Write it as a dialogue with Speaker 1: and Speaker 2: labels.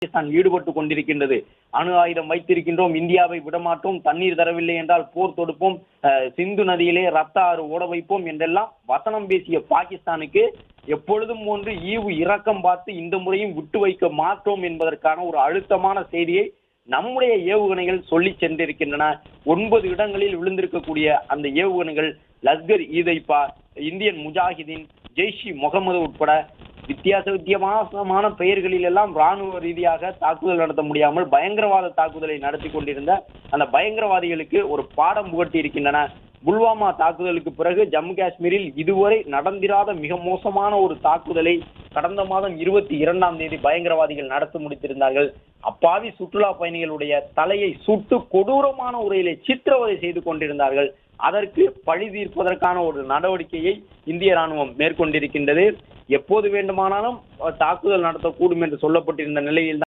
Speaker 1: பாகிஸ்தான் ஈடுபட்டு கொண்டிருக்கின்றது. அணு ஆயுதம் வைத்திருக்கின்றோம், இந்தியாவை விடமாட்டோம், தண்ணீர் தரவில்லை என்றால் போர் தொடுப்போம், சிந்து நதியிலே ரத்த ஆறு ஓட வைப்போம் என்றெல்லாம் வசனம் பேசிய பாகிஸ்தானுக்கு எப்பொழுதும் போன்று ஈவு இரக்கம் பார்த்து இந்த முறையும் விட்டு வைக்க மாட்டோம் என்பதற்கான ஒரு அழுத்தமான செய்தியை நம்முடைய ஏவுகணைகள் சொல்லி சென்றிருக்கின்றன. 9 இடங்களில் விழுந்திருக்கக்கூடிய அந்த ஏவுகணைகள் லஷ்கர் இ தொய்பா, இந்தியன் முஜாஹிதீன், ஜெய்ஷ் இ முகமது உட்பட வித்தியாசமான பெயர்களில் எல்லாம் ராணுவ ரீதியாக தாக்குதல் நடத்த முடியாமல் பயங்கரவாத தாக்குதலை நடத்தி கொண்டிருந்த அந்த பயங்கரவாதிகளுக்கு ஒரு பாடம் புகட்டி இருக்கின்றன. புல்வாமா தாக்குதலுக்கு பிறகு ஜம்மு காஷ்மீரில் இதுவரை நடந்திராத மிக மோசமான ஒரு தாக்குதலை கடந்த மாதம் 22ஆம் தேதி பயங்கரவாதிகள் நடத்தி முடித்திருந்தார்கள். அப்பாவி சுற்றுலா பயணிகளுடைய தலையை சுட்டு கொடூரமான முறையிலே சித்திரவதை செய்து கொண்டிருந்தார்கள். அதற்கு பழி தீர்ப்பதற்கான ஒரு நடவடிக்கையை இந்திய ராணுவம் மேற்கொண்டிருக்கின்றது. எப்போது வேண்டுமானாலும் தாக்குதல் நடத்தக்கூடும் என்று சொல்லப்பட்டிருந்த நிலையில்